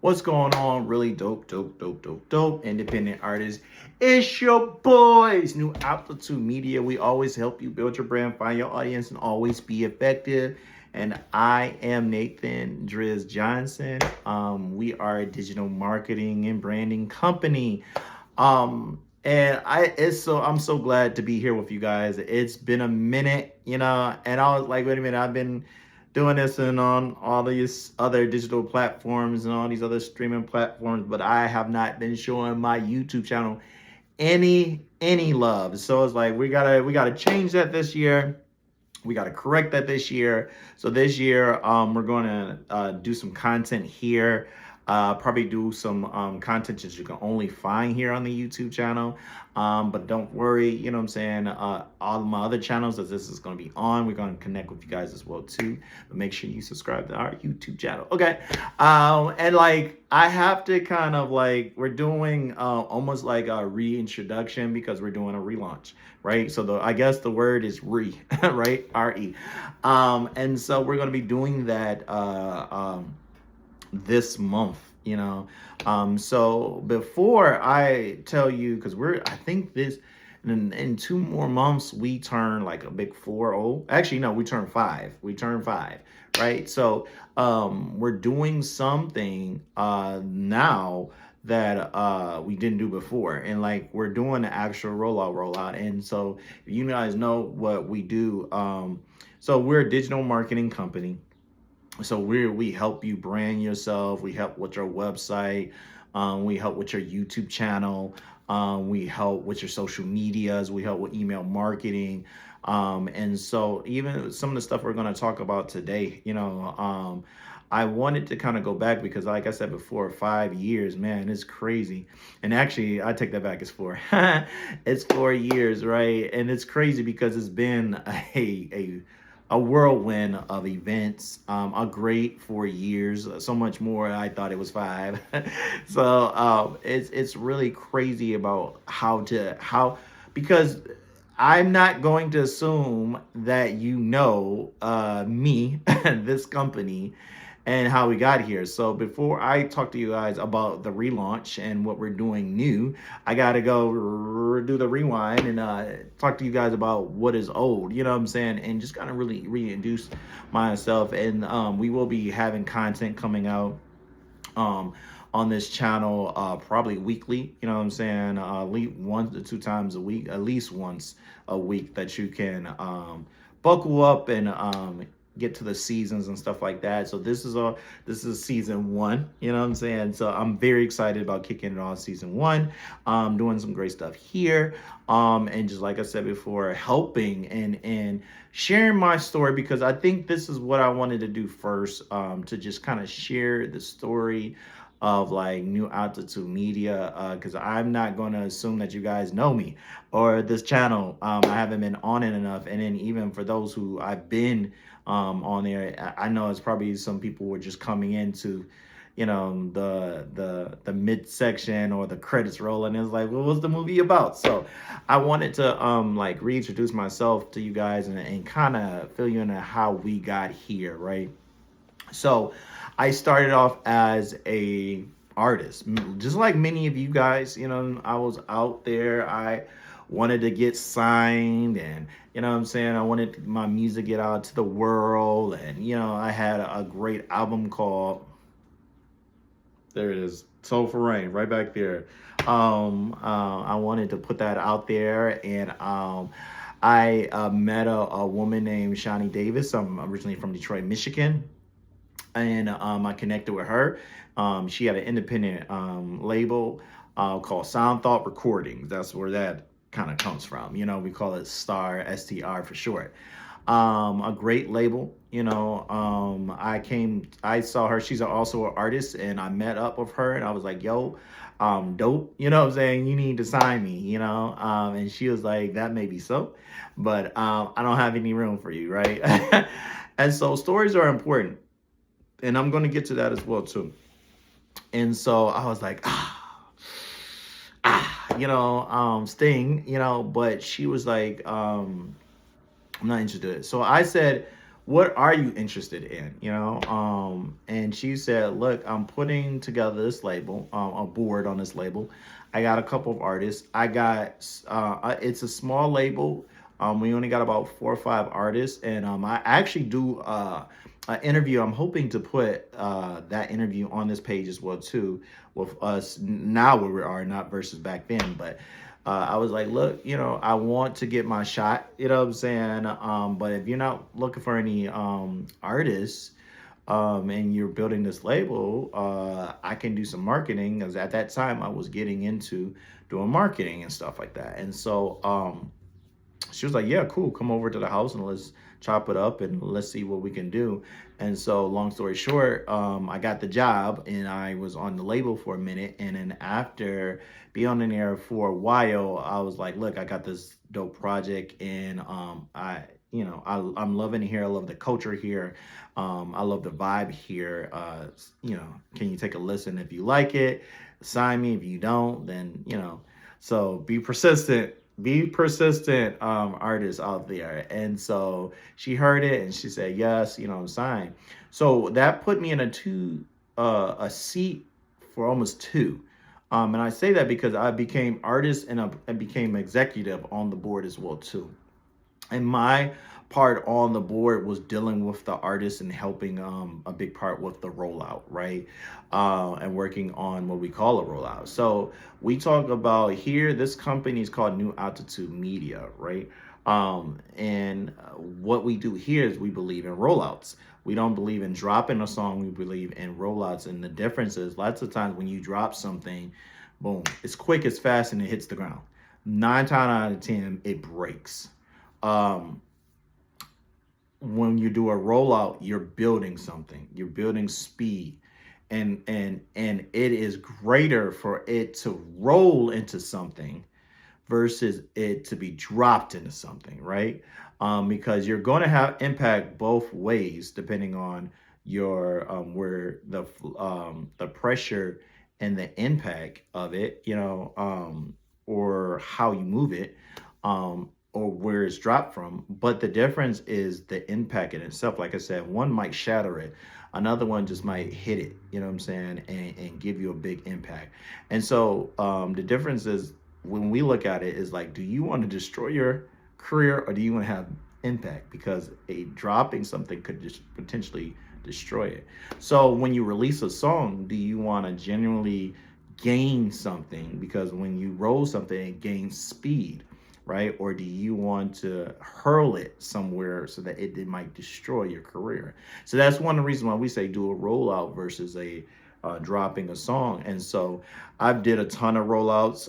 What's going on? Really dope, independent artists. It's your boys, New Altitude Media. We always help you build your brand, find your audience, and always be effective. And I am Nathan Driz Johnson. We are a digital marketing and branding company. I'm so glad to be here with you guys. It's been a minute, and I was like, wait a minute, I've been doing this and on all these other digital platforms and all these other streaming platforms, but I have not been showing my YouTube channel any love. So it's like we gotta change that this year. We got to correct that this year. So this year, we're going to do some content here. Probably do some content that you can only find here on the YouTube channel. But don't worry, you know what I'm saying? All of my other channels that this is going to be on, we're going to connect with you guys as well too. But make sure you subscribe to our YouTube channel. Okay. And like, I have to kind of like, we're doing almost like a reintroduction because we're doing a relaunch, right? So I guess the word is right? R-E. And so we're going to be doing that this month, So before I tell you, because I think this, in 2 more months, we turn like a big 4-0. Actually, no, we turn 5. Right? So we're doing something now that we didn't do before, and like we're doing the actual rollout. And so if you guys know what we do, so we're a digital marketing company. So we help you brand yourself. We help with your website. We help with your YouTube channel. We help with your social medias. We help with email marketing. And so even some of the stuff we're going to talk about today, I wanted to kind of go back because, like I said before, 5 years, man, it's crazy. And actually, I take that back. It's 4. It's 4 years, right? And it's crazy because it's been a whirlwind of events, a great 4 years, so much more. I thought it was 5. So it's really crazy about how because I'm not going to assume that me, this company, and how we got here. So before I talk to you guys about the relaunch and what we're doing new, I gotta go do the rewind and talk to you guys about what is old. You know what I'm saying? And just kind of really reintroduce myself. And we will be having content coming out on this channel probably weekly. You know what I'm saying? At least 1 to 2 times a week, at least once a week, that you can buckle up and get to the seasons and stuff like that. So this is season 1, you know what I'm saying? So I'm very excited about kicking it off season 1, doing some great stuff here, and just like I said before, helping and sharing my story, because I think this is what I wanted to do first, to just kind of share the story of like New Altitude Media, because I'm not going to assume that you guys know me or this channel. I haven't been on it enough. And then even for those who I've been on there, I know it's probably some people were just coming into the midsection or the credits roll, and it's like, well, what's the movie about? So I wanted to like reintroduce myself to you guys and kind of fill you in on how we got here, right? So I started off as a artist, just like many of you guys. I was out there. I wanted to get signed, and you know what I'm saying, I wanted my music get out to the world. And I had a great album called, there it is, Soul for Rain, right back there. I wanted to put that out there, and I met a woman named Shawnee Davis. I'm originally from Detroit, Michigan, and I connected with her. She had an independent label called Sound Thought Recordings. That's where that kind of comes from. We call it STAR, STR for short. A great label. I saw her. She's also an artist, and I met up with her, and I was like, yo, dope. You know what I'm saying? You need to sign me, and she was like, that may be so, but I don't have any room for you, right? And so stories are important, and I'm going to get to that as well too. And so I was like, Sting, but she was like, I'm not interested. So I said, what are you interested in? And she said, look, I'm putting together this label, a board on this label. I got a couple of artists. It's a small label. We only got about 4 or 5 artists, and I actually do an interview. I'm hoping to put that interview on this page as well too, with us now where we are, not versus back then. But I was like, look, I want to get my shot, you know what I'm saying? But if you're not looking for any artists, and you're building this label, I can do some marketing, because at that time I was getting into doing marketing and stuff like that. And so she was like, yeah, cool, come over to the house and let's chop it up and let's see what we can do. And so long story short, I got the job and I was on the label for a minute. And then after being in there for a while, I was like, look, I got this dope project, and I'm loving it here. I love the culture here. I love the vibe here. Can you take a listen? If you like it, sign me. If you don't, then so be persistent, artists out there. And so she heard it and she said yes, sign. So that put me in a seat for almost two. And I say that because I became artist, and I became executive on the board as well too. And my part on the board was dealing with the artists and helping a big part with the rollout, right? And working on what we call a rollout. So we talk about here, this company is called New Altitude Media, right? And what we do here is we believe in rollouts. We don't believe in dropping a song, we believe in rollouts. And the difference is, lots of times when you drop something, boom, it's quick, it's fast, and it hits the ground. 9 times out of 10, it breaks. um, when you do a rollout, you're building something. You're building speed, and it is greater for it to roll into something versus it to be dropped into something, right? Because you're going to have impact both ways depending on your where the pressure and the impact of it, or how you move it, or where it's dropped from. But the difference is the impact in itself. Like I said, one might shatter it, another one just might hit it, you know what I'm saying, and give you a big impact. And so the difference is, when we look at it, is like, do you want to destroy your career, or do you want to have impact? Because a dropping something could just potentially destroy it. So when you release a song, do you want to genuinely gain something? Because when you roll something, it gains speed, right? Or do you want to hurl it somewhere so that it might destroy your career? So that's one of the reasons why we say do a rollout versus a dropping a song. And so I've did a ton of rollouts.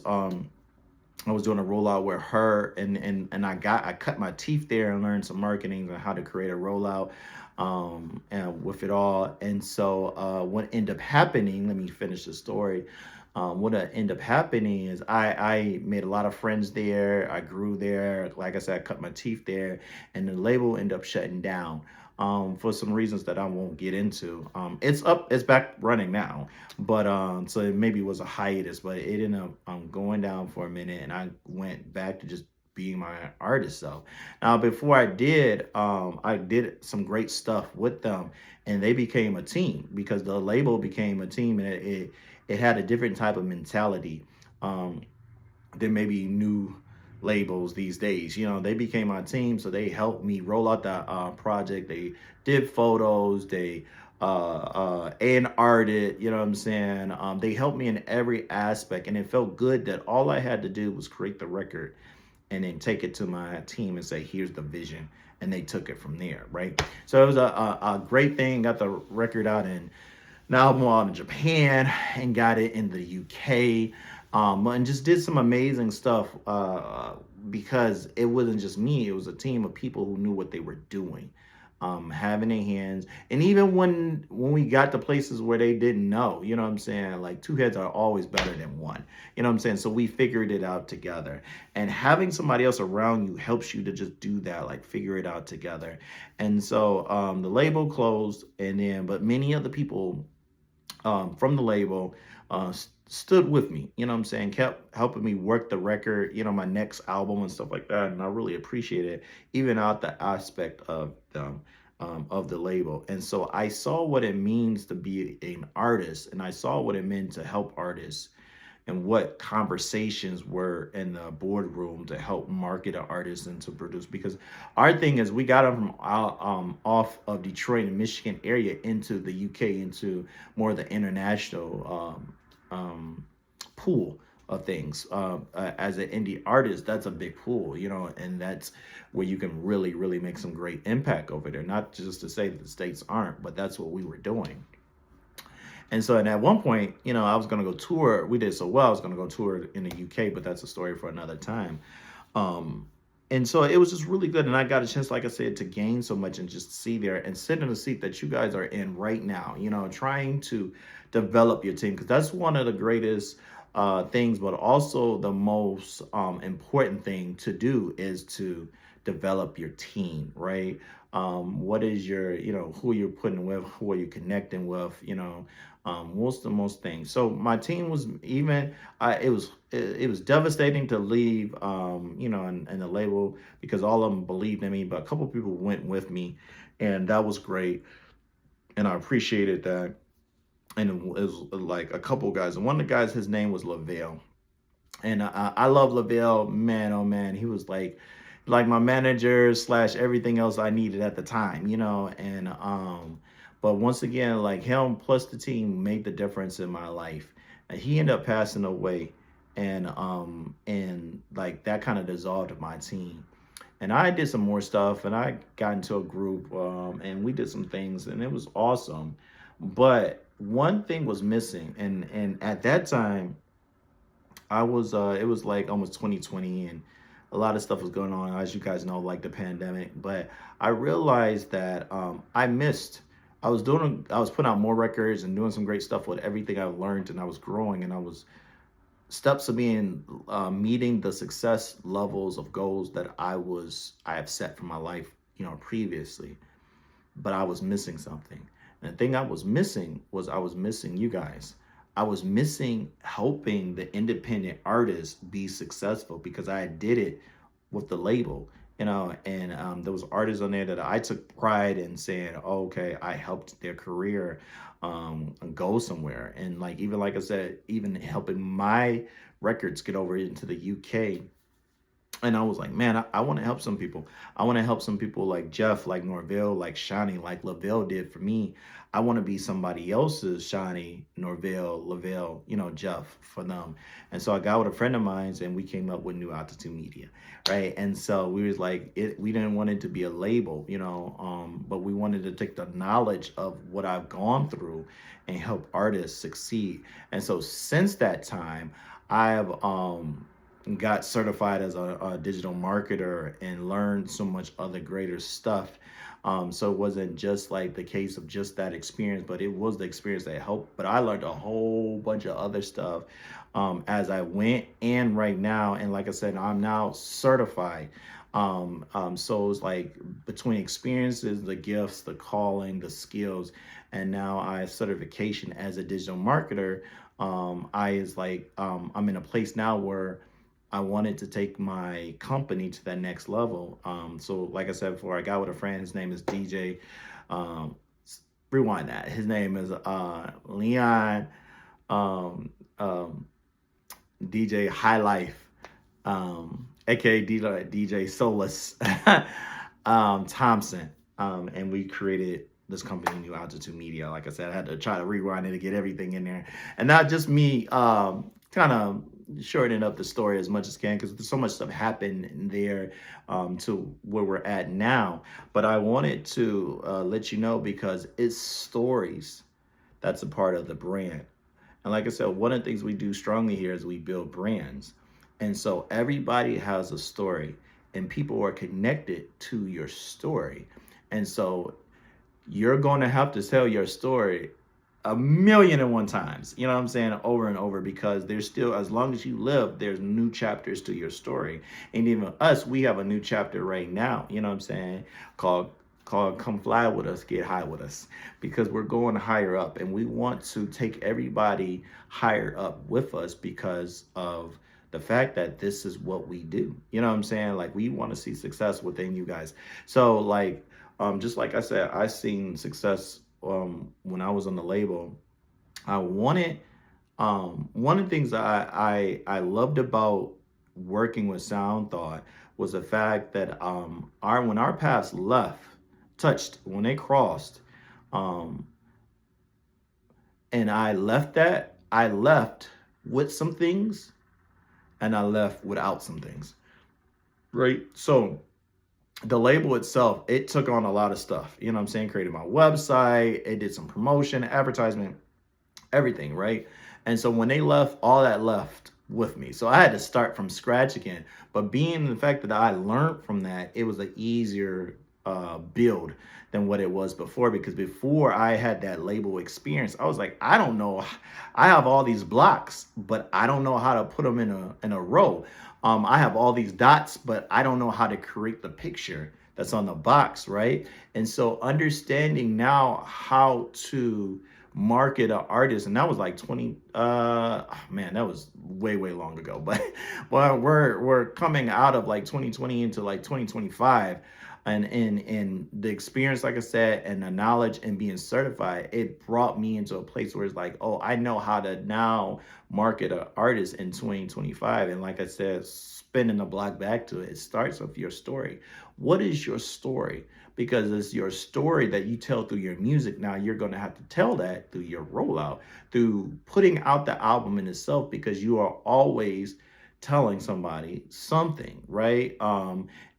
I was doing a rollout with her, and I cut my teeth there and learned some marketing and how to create a rollout, and with it all. And so what ended up happening, let me finish the story. What ended up happening is I made a lot of friends there. I grew there. Like I said, I cut my teeth there, and the label ended up shutting down. For some reasons that I won't get into. It's back running now, but so it maybe was a hiatus, but it ended up going down for a minute, and I went back to just being my artist self. Now, before I did some great stuff with them, and they became a team, because the label became a team, and it had a different type of mentality um, than maybe new labels these days. They became my team, so they helped me roll out that project. They did photos, they and arted, you know what I'm saying? They helped me in every aspect, and it felt good that all I had to do was create the record and then take it to my team and say, here's the vision. And they took it from there, right? So it was a great thing. Got the record out, and now I'm out in Japan and got it in the UK, and just did some amazing stuff, because it wasn't just me, it was a team of people who knew what they were doing, having their hands. And even when we got to places where they didn't know, you know what I'm saying, like, two heads are always better than one, you know what I'm saying? So we figured it out together, and having somebody else around you helps you to just do that, like figure it out together. And so the label closed, but many other people from the label stood with me, you know what I'm saying, kept helping me work the record, my next album and stuff like that. And I really appreciate it, even out the aspect of them of the label. And so I saw what it means to be an artist, and I saw what it meant to help artists, and what conversations were in the boardroom to help market an artist and to produce. Because our thing is, we got them from off of Detroit and Michigan area into the UK, into more of the international pool of things. As an indie artist, that's a big pool, and that's where you can really, really make some great impact over there. Not just to say that the States aren't, but that's what we were doing. And so, and at one point, I was going to go tour. We did so well. I was going to go tour in the UK, but that's a story for another time. Um, and so it was just really good. And I got a chance, like I said, to gain so much and just see there and sit in the seat that you guys are in right now, trying to develop your team. Because that's one of the greatest things, but also the most important thing to do is to develop your team, right? What is your, who you're putting with, who are you connecting with, what's the most thing. So my team was even, it was devastating to leave, and the label, because all of them believed in me, but a couple of people went with me, and that was great. And I appreciated that. And it was like a couple of guys, and one of the guys, his name was Lavelle. And I love Lavelle, man. Oh man, he was like my manager slash everything else I needed at the time, And but once again, like him plus the team made the difference in my life. And he ended up passing away, and like that kind of dissolved my team. And I did some more stuff, and I got into a group, and we did some things, and it was awesome. But one thing was missing, and at that time I was it was like almost 2020, and a lot of stuff was going on, as you guys know, like the pandemic. But I realized that I was putting out more records and doing some great stuff with everything I've learned, and I was growing, and I was steps of being meeting the success levels of goals that I have set for my life, previously. But I was missing something. And the thing I was missing was I was missing you guys. I was missing helping the independent artists be successful, because I did it with the label, and there was artists on there that I took pride in saying, oh, okay, I helped their career go somewhere. And like, even like I said, even helping my records get over into the UK. And I was like, man, I want to help some people. I want to help some people like Jeff, like Norvell, like Shawnee, like Lavelle did for me. I want to be somebody else's Shawnee, Norvell, Lavelle, Jeff for them. And so I got with a friend of mine, and we came up with New Altitude Media, right? And so we was like, we didn't want it to be a label, but we wanted to take the knowledge of what I've gone through and help artists succeed. And so since that time, I've got certified as a digital marketer and learned so much other greater stuff. So it wasn't just like the case of just that experience, but it was the experience that helped. But I learned a whole bunch of other stuff as I went, and right now, and like I said, I'm now certified. So it's like between experiences, the gifts, the calling, the skills, and now I have certification as a digital marketer. I'm in a place now where I wanted to take my company to that next level. So like I said before, I got with a friend. His name is DJ. Um, Rewind that. His name is Leon, um, um, DJ High Life, aka DJ Solus Thompson. And we created this company, New Altitude Media. Like I said, I had to try to rewind it to get everything in there, and not just me kind of shortening up the story as much as can, because there's so much stuff happened there to where we're at now. But I wanted to let you know, because it's stories that's a part of the brand. And like I said, one of the things we do strongly here is we build brands. And so everybody has a story, and people are connected to your story. And so you're going to have to tell your story a million and one times, you know what I'm saying, over and over, because there's still, as long as you live, there's new chapters to your story. And even us, we have a new chapter right now, you know what I'm saying, called Come Fly With Us, Get High With Us, because we're going higher up, and we want to take everybody higher up with us, because of the fact that this is what we do. You know what I'm saying? Like, we want to see success within you guys. So like, just like I said, I seen success when I was on the label. I wanted one of the things that I loved about working with Sound Thought was the fact that our when our paths touched, when they crossed, um, and I left with some things and I left without some things. Right. So the label itself, it took on a lot of stuff. You know what I'm saying? Created my website, it did some promotion, advertisement, everything, right? And so when they left, all that left with me. So I had to start from scratch again. But being the fact that I learned from that, it was an easier build than what it was before. Because before I had that label experience, I was like, I don't know. I have all these blocks, but I don't know how to put them in a row. I have all these dots, but I don't know how to create the picture that's on the box, right? And so understanding now how to market an artist, and that was like 20 man, that was way long ago. But we're coming out of like 2020 into like 2025, and in the experience, like I said, and the knowledge and being certified, it brought me into a place where it's like, oh, I know how to now market an artist in 2025. And like I said, spinning the block back to it, it starts with your story. What is your story? Because it's your story that you tell through your music. Now you're going to have to tell that through your rollout, through putting out the album in itself, because you are always telling somebody something, right?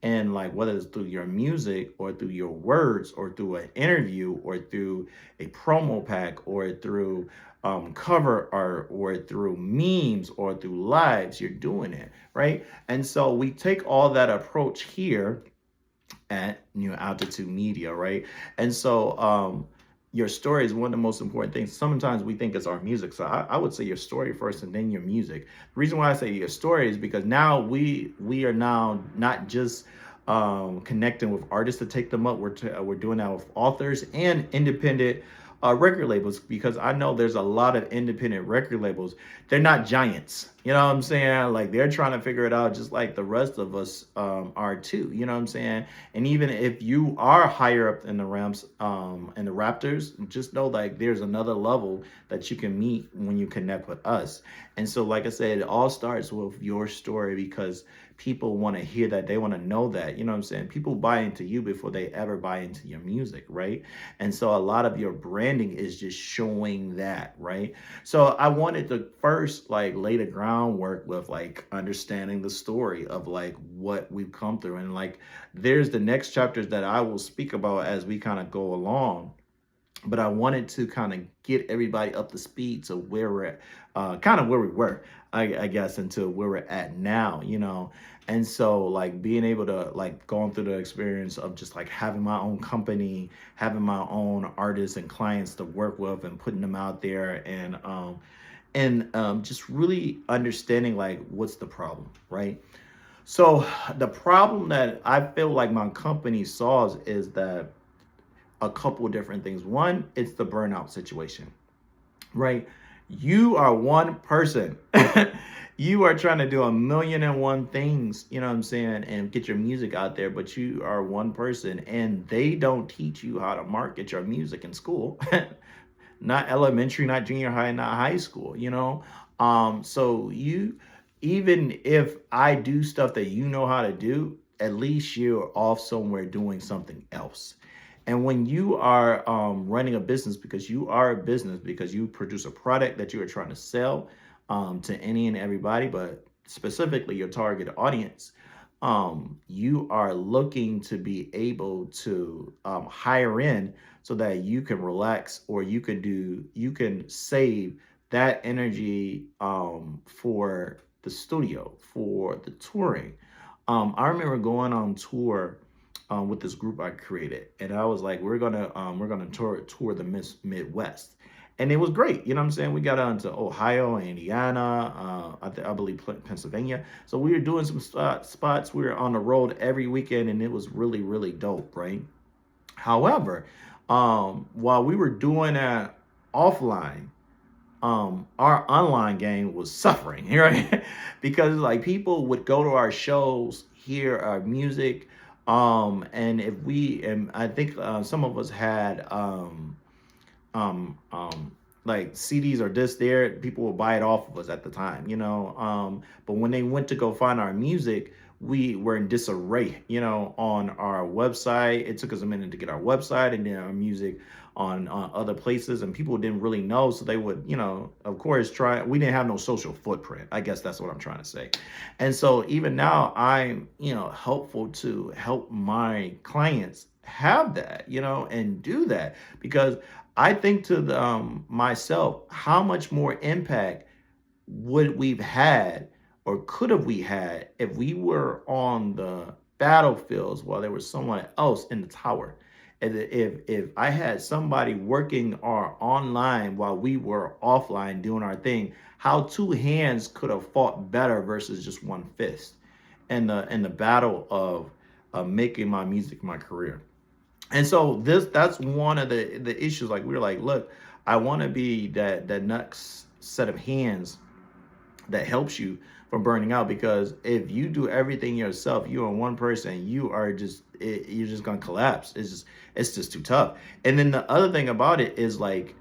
And like whether it's through your music or through your words or through an interview or through a promo pack or through cover art or through memes or through lives, you're doing it, right? And so we take all that approach here at New Altitude Media, right? And so your story is one of the most important things. Sometimes we think it's our music. So I would say your story first and then your music. The reason why I say your story is because now we are now not just connecting with artists to take them up. We're doing that with authors and independent record labels, because I know there's a lot of independent record labels. They're not giants. You know what I'm saying? Like they're trying to figure it out just like the rest of us are too. You know what I'm saying? And even if you are higher up in the ramps and the Raptors, just know like there's another level that you can meet when you connect with us. And so, like I said, it all starts with your story, because people want to hear that. They want to know that. You know what I'm saying? People buy into you before they ever buy into your music, right? And so a lot of your branding is just showing that, right? So I wanted to first like lay the groundwork with like understanding the story of like what we've come through. And like there's the next chapters that I will speak about as we kind of go along. But I wanted to kind of get everybody up to speed to where we're at, kind of where we were, I guess, into where we're at now, you know. And so like being able to like going through the experience of just like having my own company, having my own artists and clients to work with and putting them out there, and just really understanding like what's the problem, right? So the problem that I feel like my company solves is that a couple of different things. One, it's the burnout situation, right? You are one person. You are trying to do 1,000,001 things, you know what I'm saying, and get your music out there, but you are one person and they don't teach you how to market your music in school. Not elementary, not junior high, not high school, you know? So you, even if I do stuff that you know how to do, at least you're off somewhere doing something else. And when you are running a business, because you are a business, because you produce a product that you are trying to sell to any and everybody, but specifically your target audience, you are looking to be able to hire in so that you can relax, or you can save that energy for the studio, for the touring. I remember going on tour with this group I created, and I was like, we're gonna tour the Midwest, and it was great. You know what I'm saying? We got on to Ohio, Indiana, I believe Pennsylvania. So we were doing some spots. We were on the road every weekend, and it was really dope, right? However, while we were doing that offline, our online game was suffering, right? Because like people would go to our shows, hear our music, And if we, and I think some of us had um um like CDs or this there, people would buy it off of us at the time, but when they went to go find our music, we were in disarray, on our website. It took us a minute to get our website and then our music on other places, and people didn't really know, so they would, of course, try. We didn't have no social footprint, I guess that's what I'm trying to say. And so even now I'm, helpful to help my clients have that, and do that, because I think to myself, how much more impact would we've had or could have we had if we were on the battlefields while there was someone else in the tower? And if I had somebody working our online while we were offline doing our thing, how two hands could have fought better versus just one fist in the battle of making my music my career. And so that's one of the issues. Like we were like, look, I want to be that next set of hands that helps you from burning out, because if you do everything yourself, you are one person, you're just gonna collapse. It's just too tough. And then the other thing about it is like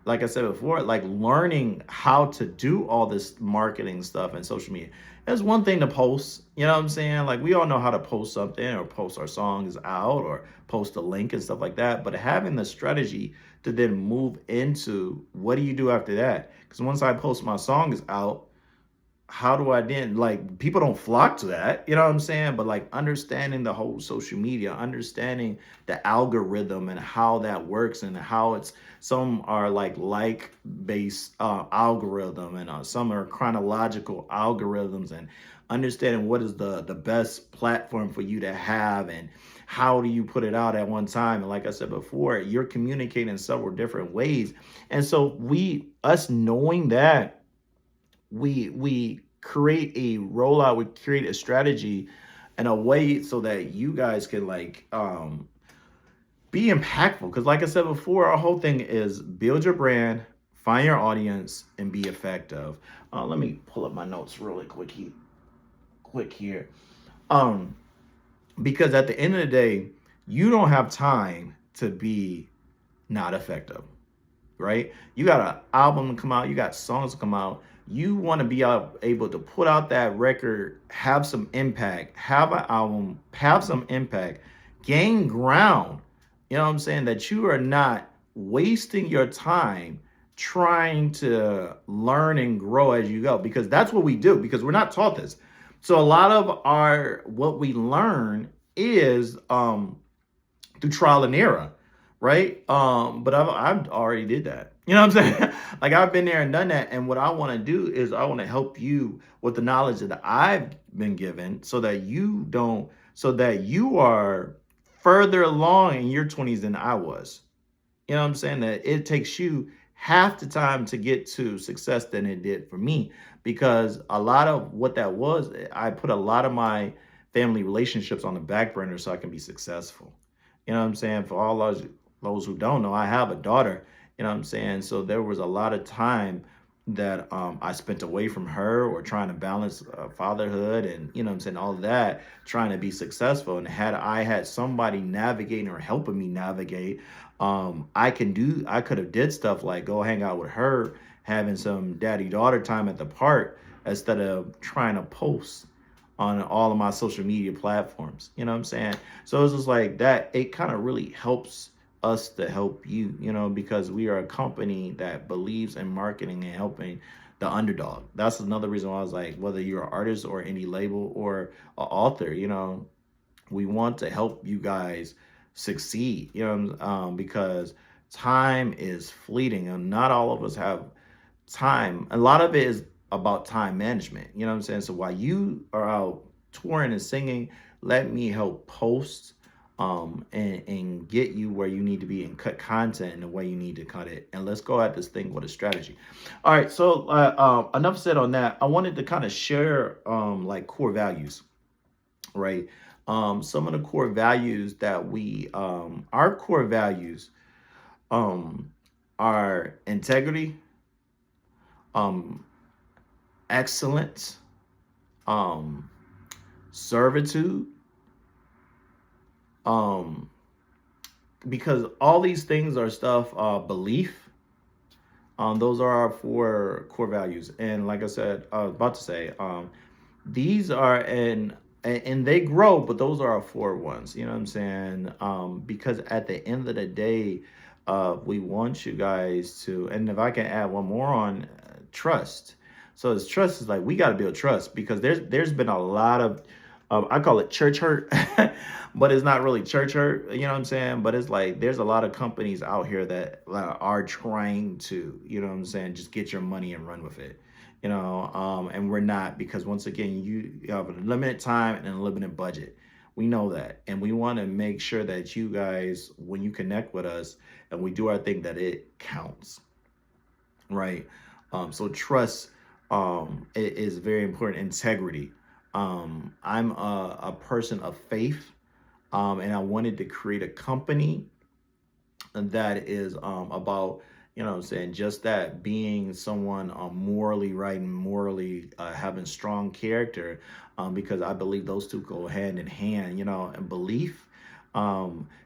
I said before, like learning how to do all this marketing stuff and social media. It's one thing to post, you know what I'm saying? Like we all know how to post something or post our songs out or post a link and stuff like that. But having the strategy to then move into what do you do after that? Because once I post my songs out, how do I then, like, people don't flock to that, you know what I'm saying? But like understanding the whole social media, understanding the algorithm and how that works, and how it's, some are like based algorithm, and some are chronological algorithms, and understanding what is the best platform for you to have, and how do you put it out at one time. And like I said before, you're communicating in several different ways. And so we us knowing that, we create a rollout, we create a strategy and a way so that you guys can like be impactful. Because like I said before, our whole thing is build your brand, find your audience, and be effective. Let me pull up my notes really quick here. um because at the end of the day, you don't have time to be not effective, right? You got an album to come out, you got songs to come out. You want to be able to put out that record, have some impact, have an album, have some impact, gain ground. You know what I'm saying? That you are not wasting your time trying to learn and grow as you go, because that's what we do, because we're not taught this. So a lot of our what we learn is through trial and error, right? But I've already did that. You know what I'm saying? Like I've been there and done that. And what I want to do is I want to help you with the knowledge that I've been given, so that you are further along in your 20s than I was. You know what I'm saying? That it takes you half the time to get to success than it did for me. Because a lot of what that was, I put a lot of my family relationships on the back burner so I can be successful. You know what I'm saying? For all those who don't know, I have a daughter. You know what I'm saying? So there was a lot of time that I spent away from her, or trying to balance fatherhood and, you know what I'm saying, all of that, trying to be successful. And had I had somebody navigating or helping me navigate, I could have did stuff like go hang out with her, having some daddy daughter time at the park, instead of trying to post on all of my social media platforms. You know what I'm saying? So it's just like that. It kind of really helps us to help you, because we are a company that believes in marketing and helping the underdog. That's another reason why I was like, whether you're an artist or any label or an author, we want to help you guys succeed, because time is fleeting and not all of us have time. A lot of it is about time management. You know what I'm saying? So while you are out touring and singing, let me help post and get you where you need to be and cut content in the way you need to cut it. And let's go at this thing with a strategy. All right. So enough said on that. I wanted to kind of share like core values, right? Some of the core values that our core values um, are integrity, um, excellence, um, servitude, um, because all these things are stuff, belief. Those are our four core values. And like I said, I was about to say, these are and they grow, but those are our four ones. You know what I'm saying? Because at the end of the day, we want you guys to, and if I can add one more on, trust. So it's trust is like we got to build trust because there's been a lot of I call it church hurt, but it's not really church hurt. You know what I'm saying? But it's like there's a lot of companies out here that are trying to, you know what I'm saying, just get your money and run with it. And we're not, because once again, you have a limited time and a limited budget. We know that, and we want to make sure that you guys, when you connect with us and we do our thing, that it counts, right? So trust is very important. Integrity. I'm a person of faith, and I wanted to create a company that is about, you know what I'm saying, just that, being someone morally right and morally having strong character, because I believe those two go hand in hand, and belief.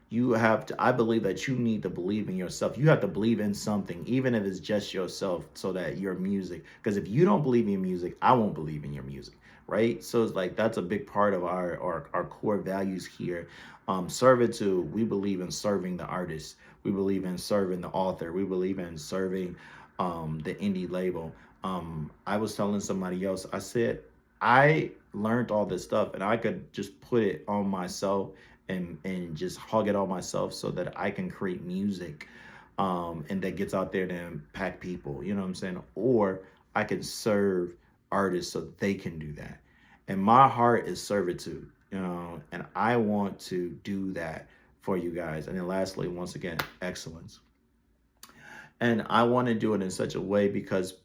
You have to, I believe that you need to believe in yourself. You have to believe in something, even if it's just yourself, so that your music, because if you don't believe in your music, I won't believe in your music. Right. So it's like that's a big part of our core values here. Servitude, we believe in serving the artist. We believe in serving the author. We believe in serving the indie label. I was telling somebody else, I said, I learned all this stuff and I could just put it on myself and just hug it on myself so that I can create music and that gets out there to impact people, you know what I'm saying? Or I can serve artists so they can do that. And my heart is servitude, and I want to do that for you guys. And then lastly, once again, excellence. And I want to do it in such a way because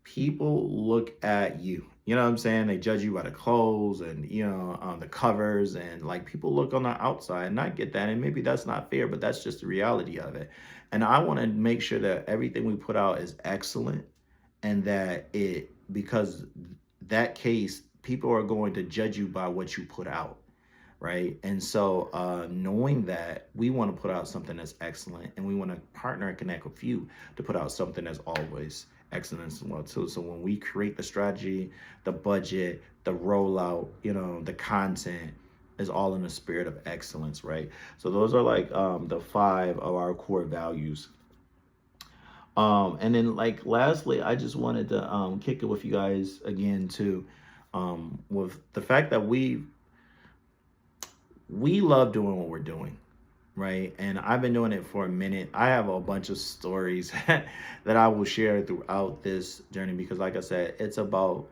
people look at you. You know what I'm saying? They judge you by the clothes and, on the covers, and like people look on the outside, and I get that. And maybe that's not fair, but that's just the reality of it. And I want to make sure that everything we put out is excellent, and that because that case, people are going to judge you by what you put out. Right. And so knowing that, we want to put out something that's excellent, and we want to partner and connect with you to put out something that's always excellent as well too. So when we create the strategy, the budget, the rollout, the content is all in the spirit of excellence. Right. So those are like the 5 of our core values. And then like lastly, I just wanted to kick it with you guys again too, with the fact that we love doing what we're doing, right? And I've been doing it for a minute. I have a bunch of stories that I will share throughout this journey because, like I said, it's about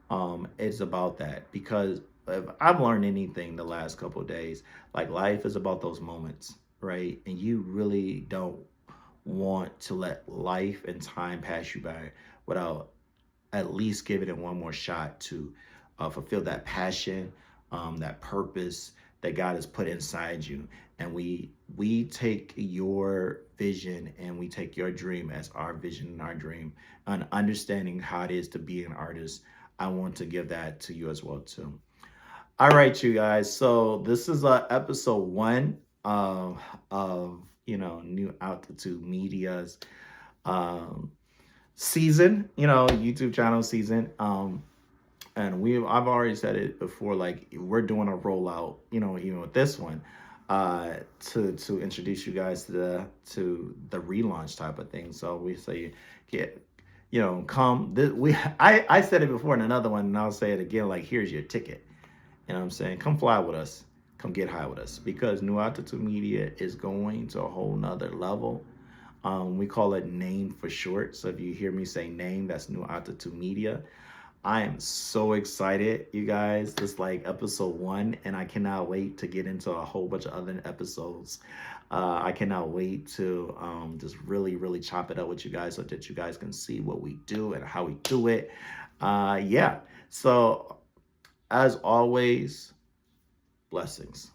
that. Because if I've learned anything the last couple of days, like life is about those moments, right? And you really don't want to let life and time pass you by without at least giving it one more shot to fulfill that passion, that purpose that God has put inside you. And we take your vision and we take your dream as our vision and our dream, and understanding how it is to be an artist. I want to give that to you as well too. All right, you guys. So this is episode 1 of New Altitude Media's season, YouTube channel season. And I've already said it before, like we're doing a rollout, even with this one, to introduce you guys to the relaunch type of thing. So we say, come. I said it before in another one, and I'll say it again. Like, here's your ticket. You know what I'm saying? Come fly with us. Come get high with us, because New Altitude Media is going to a whole nother level. We call it NAME for short. So if you hear me say NAME, that's New Altitude Media. I am so excited, you guys. This is like episode 1, and I cannot wait to get into a whole bunch of other episodes. I cannot wait to just really, really chop it up with you guys so that you guys can see what we do and how we do it. Yeah. So as always, blessings.